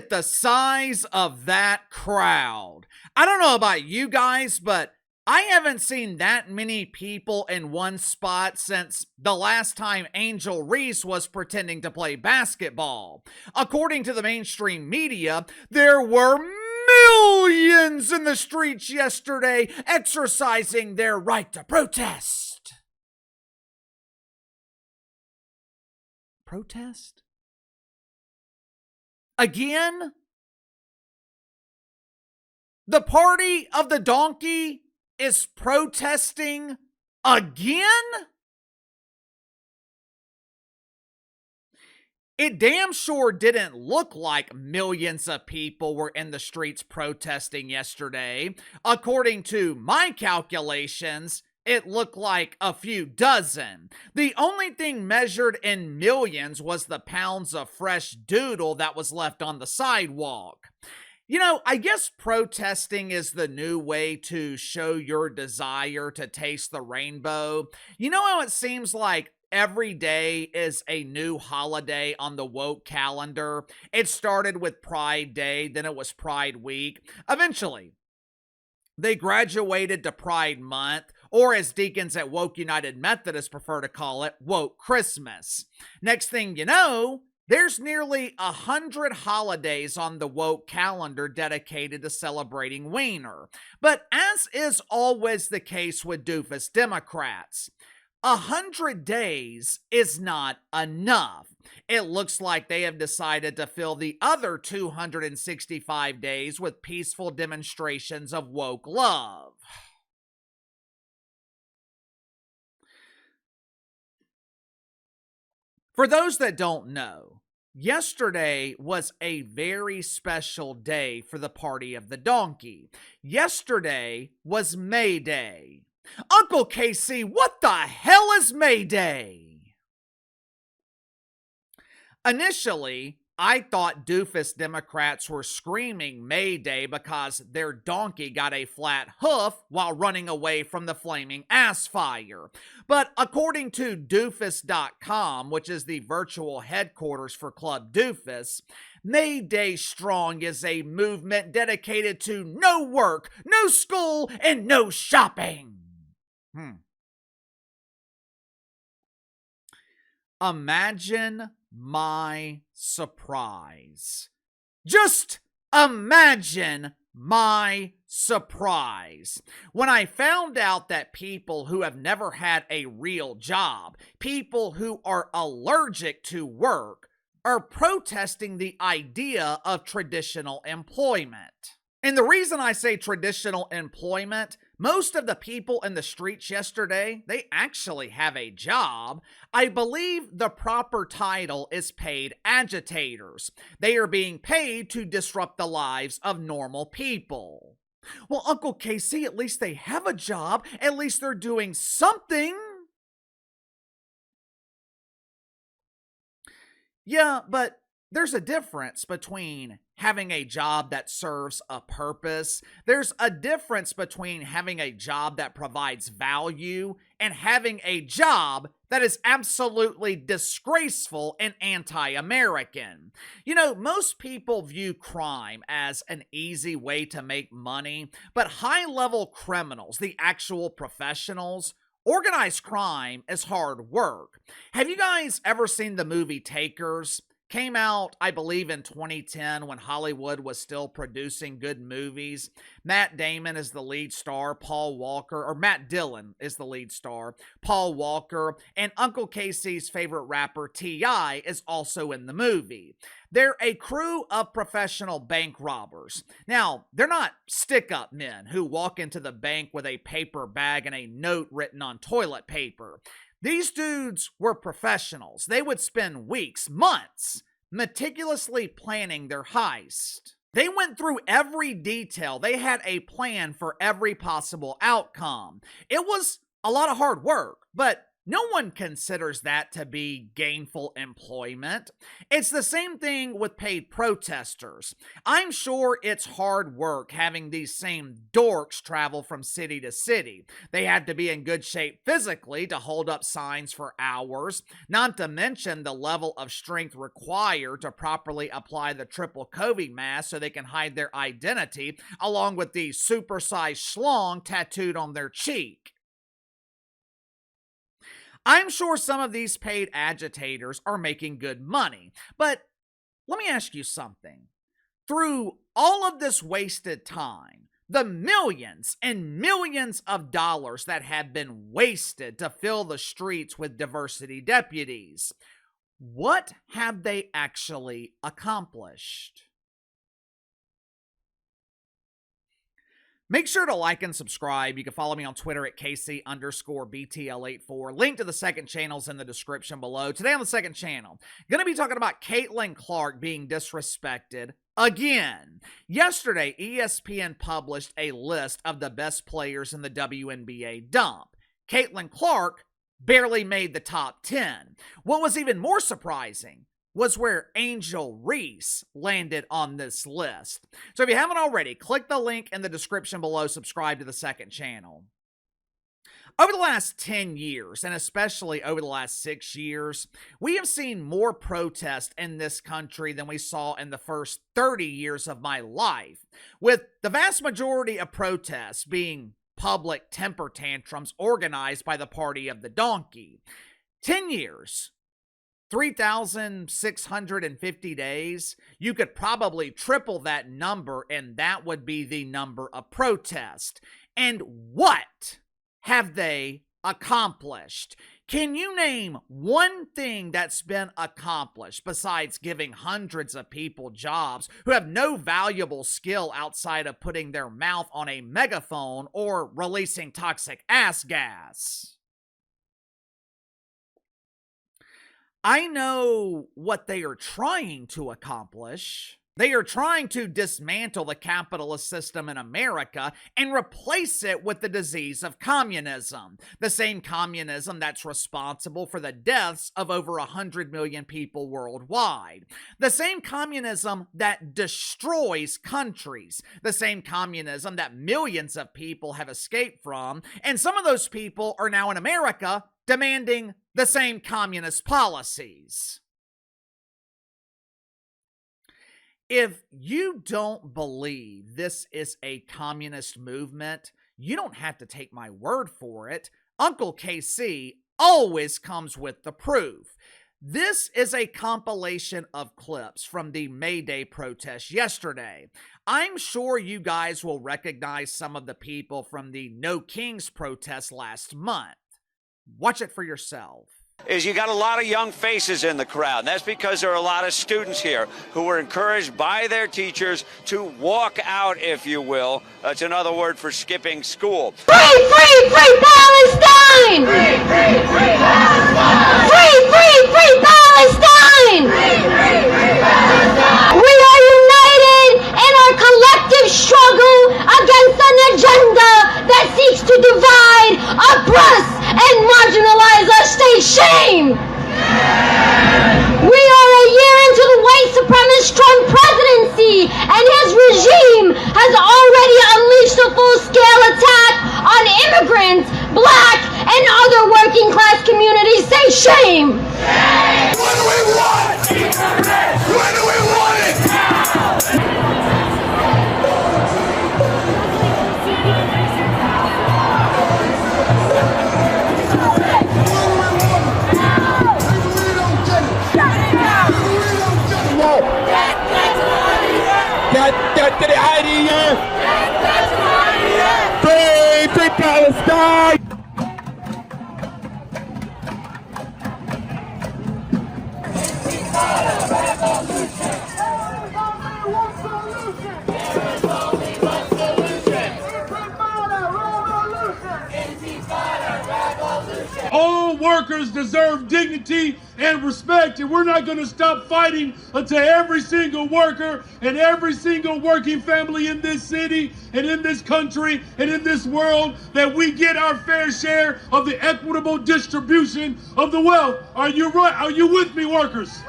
at the size of that crowd. I don't know about you guys, but I haven't seen that many people in one spot since the last time Angel Reese was pretending to play basketball. According to the mainstream media, there were millions in the streets yesterday exercising their right to protest. Protest? Again? The party of the donkey is protesting again? It damn sure didn't look like millions of people were in the streets protesting yesterday. According to my calculations, it looked like a few dozen. The only thing measured in millions was the pounds of fresh doodle that was left on the sidewalk. You know, I guess protesting is the new way to show your desire to taste the rainbow. You know how it seems like every day is a new holiday on the woke calendar? It started with Pride Day, then it was Pride Week. Eventually, they graduated to Pride Month, or as deacons at Woke United Methodist prefer to call it, Woke Christmas. Next thing you know, there's nearly 100 holidays on the woke calendar dedicated to celebrating Wiener. But as is always the case with doofus Democrats, 100 days is not enough. It looks like they have decided to fill the other 265 days with peaceful demonstrations of woke love. For those that don't know, yesterday was a very special day for the party of the donkey. Yesterday was Mayday. Uncle Casey, what the hell is Mayday? Initially, I thought doofus Democrats were screaming Mayday because their donkey got a flat hoof while running away from the flaming ass fire. But according to doofus.com, which is the virtual headquarters for Club Doofus, Mayday Strong is a movement dedicated to no work, no school, and no shopping. Imagine my surprise. Just imagine my surprise when I found out that people who have never had a real job, people who are allergic to work, are protesting the idea of traditional employment. And the reason I say traditional employment, most of the people in the streets yesterday, they actually have a job. I believe the proper title is paid agitators. They are being paid to disrupt the lives of normal people. Well, Uncle Casey, at least they have a job. At least they're doing something. Yeah, but there's a difference between having a job that serves a purpose. There's a difference between having a job that provides value and having a job that is absolutely disgraceful and anti-American. You know, most people view crime as an easy way to make money, but high-level criminals, the actual professionals, organized crime is hard work. Have you guys ever seen the movie Takers? Came out, I believe, in 2010 when Hollywood was still producing good movies. Matt Damon is the lead star, Matt Dillon is the lead star, Paul Walker, and Uncle Casey's favorite rapper T.I. is also in the movie. They're a crew of professional bank robbers. Now, they're not stick-up men who walk into the bank with a paper bag and a note written on toilet paper. These dudes were professionals. They would spend weeks, months, meticulously planning their heist. They went through every detail. They had a plan for every possible outcome. It was a lot of hard work, but No one considers that to be gainful employment. It's the same thing with paid protesters. I'm sure it's hard work having these same dorks travel from city to city. They have to be in good shape physically to hold up signs for hours, not to mention the level of strength required to properly apply the triple COVID mask so they can hide their identity, along with the supersized schlong tattooed on their cheek. I'm sure some of these paid agitators are making good money, but let me ask you something. Through all of this wasted time, the millions and millions of dollars that have been wasted to fill the streets with diversity deputies, what have they actually accomplished? Make sure to like and subscribe. You can follow me on Twitter at KC_BTL84. Link to the second channel's in the description below. Today on the second channel, going to be talking about Caitlin Clark being disrespected again. Yesterday, ESPN published a list of the best players in the WNBA dump. Caitlin Clark barely made the top 10. What was even more surprising was where Angel Reese landed on this list. So if you haven't already, click the link in the description below, subscribe to the second channel. Over the last 10 years, and especially over the last 6 years, we have seen more protest in this country than we saw in the first 30 years of my life, with the vast majority of protests being public temper tantrums organized by the party of the donkey. 10 years. 3,650 days, you could probably triple that number, and that would be the number of protests. And what have they accomplished? Can you name one thing that's been accomplished besides giving hundreds of people jobs who have no valuable skill outside of putting their mouth on a megaphone or releasing toxic ass gas? I know what they are trying to accomplish. They are trying to dismantle the capitalist system in America and replace it with the disease of communism. The same communism that's responsible for the deaths of over 100 million people worldwide. The same communism that destroys countries. The same communism that millions of people have escaped from. And some of those people are now in America demanding the same communist policies. If you don't believe this is a communist movement, you don't have to take my word for it. Uncle KC always comes with the proof. This is a compilation of clips from the Mayday protest yesterday. I'm sure you guys will recognize some of the people from the No Kings protest last month. Watch it for yourself. Is you got a lot of young faces in the crowd. And that's because there are a lot of students here who were encouraged by their teachers to walk out, if you will. That's another word for skipping school. Free, free, free Palestine! Free, free, free Palestine! Free, free, free Palestine! Free, free, free Palestine! We are united in our collective struggle against an agenda that seeks to divide, oppress, and marginalize our state. Shame! We are a year into the white supremacist Trump presidency, and his regime has already unleashed a full-scale attack on immigrants, black, and other working-class communities. Say shame! Shame! What do we want? When do we want it? Now! Get to the IDF! Free, free Palestine! All workers deserve dignity and respect, and we're not going to stop fighting until every single worker and every single working family in this city and in this country and in this world, that we get our fair share of the equitable distribution of the wealth. Are you right? Are you with me, workers?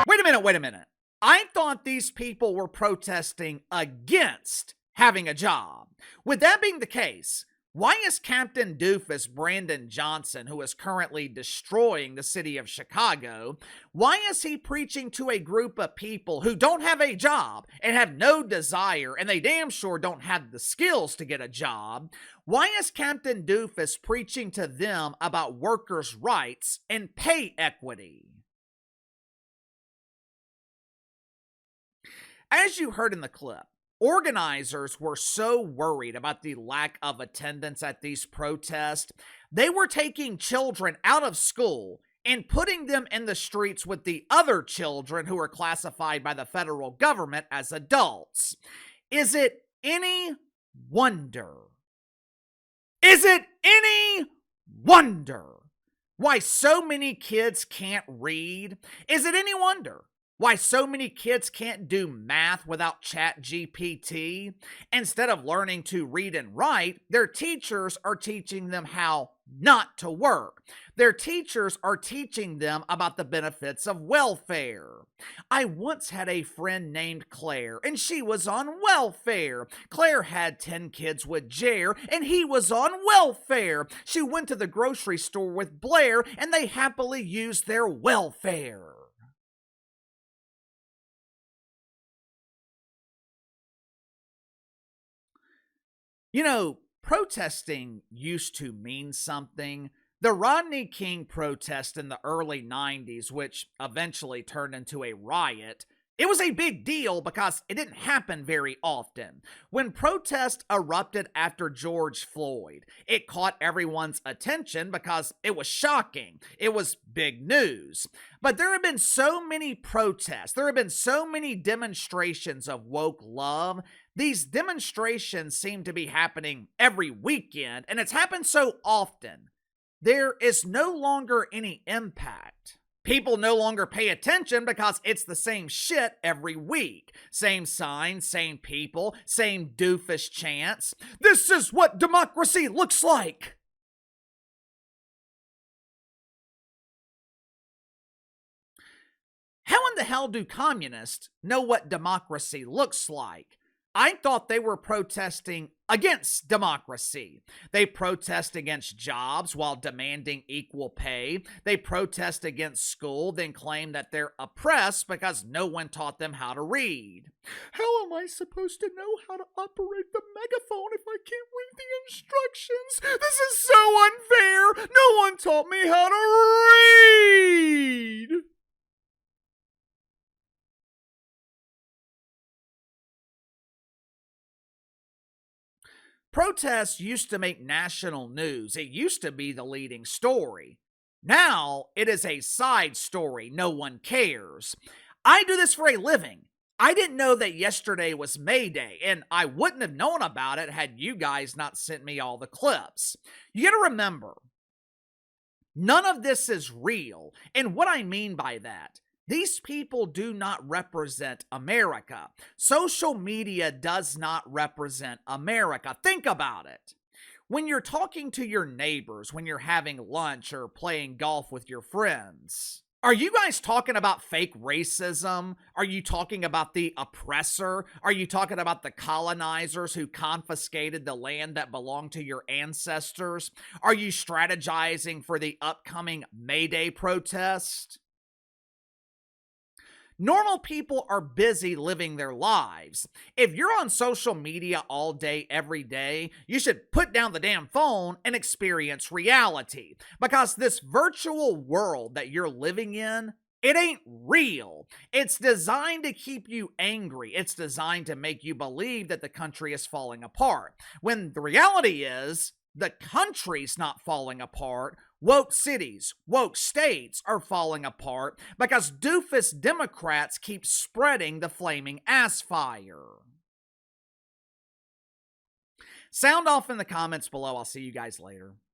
Wait a minute. I thought these people were protesting against having a job. With that being the case, why is Captain Doofus Brandon Johnson, who is currently destroying the city of Chicago, why is he preaching to a group of people who don't have a job and have no desire, and they damn sure don't have the skills to get a job? Why is Captain Doofus preaching to them about workers' rights and pay equity? As you heard in the clip, organizers were so worried about the lack of attendance at these protests, they were taking children out of school and putting them in the streets with the other children who are classified by the federal government as adults. Is it any wonder? Is it any wonder why so many kids can't read? Is it any wonder why so many kids can't do math without ChatGPT? Instead of learning to read and write, their teachers are teaching them how not to work. Their teachers are teaching them about the benefits of welfare. I once had a friend named Claire, and she was on welfare. Claire had 10 kids with Jer, and he was on welfare. She went to the grocery store with Blair, and they happily used their welfare. You know, protesting used to mean something. The Rodney King protest in the early 90s, which eventually turned into a riot, it was a big deal because it didn't happen very often. When protests erupted after George Floyd, it caught everyone's attention because it was shocking. It was big news. But there have been so many protests, there have been so many demonstrations of woke love. These demonstrations seem to be happening every weekend, and it's happened so often. There is no longer any impact. People no longer pay attention because it's the same shit every week. Same signs, same people, same doofus chants. This is what democracy looks like. How in the hell do communists know what democracy looks like? I thought they were protesting against democracy. They protest against jobs while demanding equal pay. They protest against school, then claim that they're oppressed because no one taught them how to read. How am I supposed to know how to operate the megaphone if I can't read the instructions? This is so unfair. No one taught me how to read. Protests used to make national news. It used to be the leading story. Now, it is a side story. No one cares. I do this for a living. I didn't know that yesterday was Mayday, and I wouldn't have known about it had you guys not sent me all the clips. You gotta remember, none of this is real. And what I mean by that, these people do not represent America. Social media does not represent America. Think about it. When you're talking to your neighbors, when you're having lunch or playing golf with your friends, are you guys talking about fake racism? Are you talking about the oppressor? Are you talking about the colonizers who confiscated the land that belonged to your ancestors? Are you strategizing for the upcoming Mayday protest? Normal people are busy living their lives. If you're on social media all day, every day, you should put down the damn phone and experience reality. Because this virtual world that you're living in, it ain't real. It's designed to keep you angry. It's designed to make you believe that the country is falling apart. When the reality is, the country's not falling apart. Woke cities, woke states are falling apart because doofus Democrats keep spreading the flaming ass fire. Sound off in the comments below. I'll see you guys later.